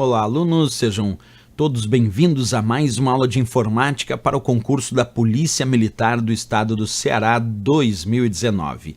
Olá, alunos, sejam todos bem-vindos a mais uma aula de informática para o concurso da Polícia Militar do Estado do Ceará 2019.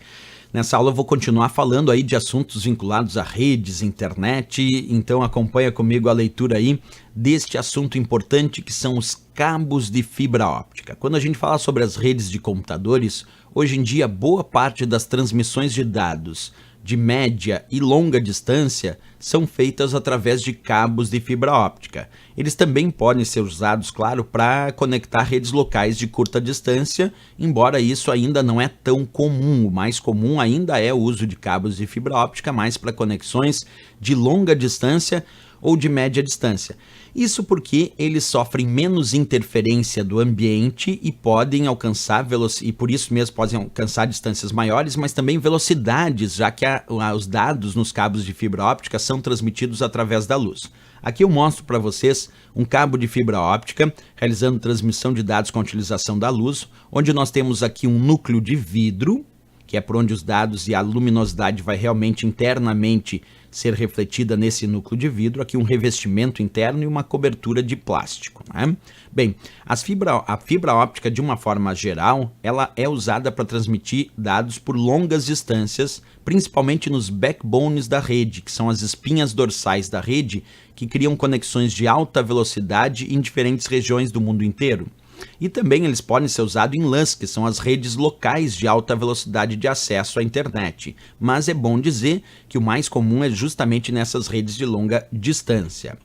Nessa aula eu vou continuar falando aí de assuntos vinculados a redes, internet, então acompanha comigo a leitura aí deste assunto importante que são os cabos de fibra óptica. Quando a gente fala sobre as redes de computadores, hoje em dia boa parte das transmissões de dados de média e longa distância são feitas através de cabos de fibra óptica. Eles também podem ser usados, claro, para conectar redes locais de curta distância, embora isso ainda não é tão comum. O mais comum ainda é o uso de cabos de fibra óptica, mais para conexões de longa distância ou de média distância. Isso porque eles sofrem menos interferência do ambiente e podem alcançar e por isso mesmo podem alcançar distâncias maiores, mas também velocidades, já que os dados nos cabos de fibra óptica são transmitidos através da luz. Aqui eu mostro para vocês um cabo de fibra óptica realizando transmissão de dados com a utilização da luz, onde nós temos aqui um núcleo de vidro, que é por onde os dados e a luminosidade vai realmente internamente ser refletida nesse núcleo de vidro, aqui um revestimento interno e uma cobertura de plástico, né? Bem, a fibra óptica, de uma forma geral, ela é usada para transmitir dados por longas distâncias, principalmente nos backbones da rede, que são as espinhas dorsais da rede, que criam conexões de alta velocidade em diferentes regiões do mundo inteiro. E também eles podem ser usados em LANs, que são as redes locais de alta velocidade de acesso à internet. Mas é bom dizer que o mais comum é justamente nessas redes de longa distância.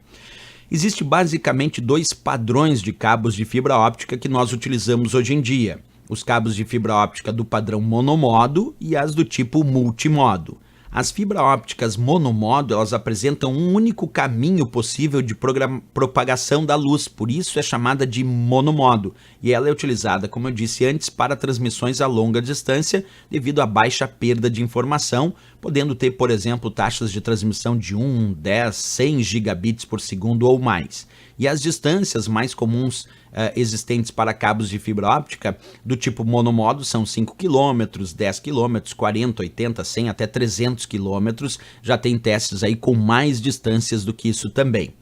Existem basicamente dois padrões de cabos de fibra óptica que nós utilizamos hoje em dia. Os cabos de fibra óptica do padrão monomodo e as do tipo multimodo. As fibra ópticas monomodo, elas apresentam um único caminho possível de propagação da luz, por isso é chamada de monomodo, e ela é utilizada, como eu disse antes, para transmissões a longa distância, devido à baixa perda de informação, podendo ter, por exemplo, taxas de transmissão de 1, 10, 100 gigabits por segundo ou mais. E as distâncias mais comuns existentes para cabos de fibra óptica do tipo monomodo são 5 km, 10 km, 40, 80, 100 até 300 km. Já tem testes aí com mais distâncias do que isso também.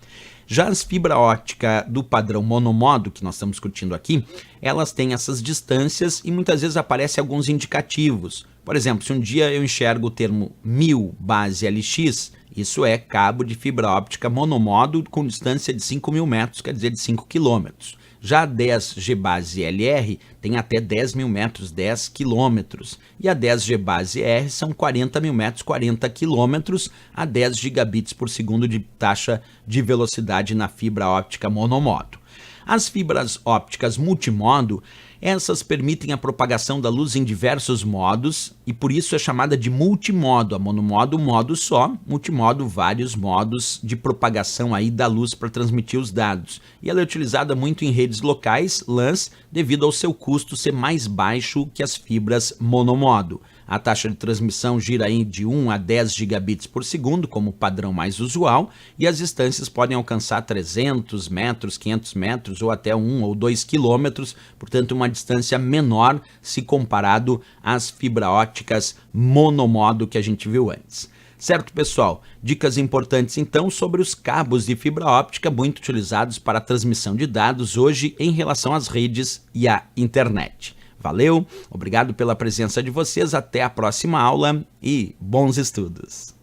Já as fibra óptica do padrão monomodo, que nós estamos discutindo aqui, elas têm essas distâncias e muitas vezes aparecem alguns indicativos. Por exemplo, se um dia eu enxergo o termo 1000 base LX, isso é cabo de fibra óptica monomodo com distância de 5.000 metros, quer dizer, de 5 km. Já a 10G base LR tem até 10.000 metros, 10 km. E a 10G base R são 40.000 metros, 40 km, a 10 gigabits por segundo de taxa de velocidade na fibra óptica monomodo. As fibras ópticas multimodo, essas permitem a propagação da luz em diversos modos e por isso é chamada de multimodo. A monomodo, modo só, multimodo, vários modos de propagação aí da luz para transmitir os dados. E ela é utilizada muito em redes locais, LANs, devido ao seu custo ser mais baixo que as fibras monomodo. A taxa de transmissão gira aí de 1 a 10 gigabits por segundo, como padrão mais usual, e as distâncias podem alcançar 300 metros, 500 metros ou até 1 ou 2 quilômetros, portanto uma distância menor se comparado às fibra ópticas monomodo que a gente viu antes. Certo, pessoal? Dicas importantes então sobre os cabos de fibra óptica muito utilizados para a transmissão de dados hoje em relação às redes e à internet. Valeu, obrigado pela presença de vocês, até a próxima aula e bons estudos!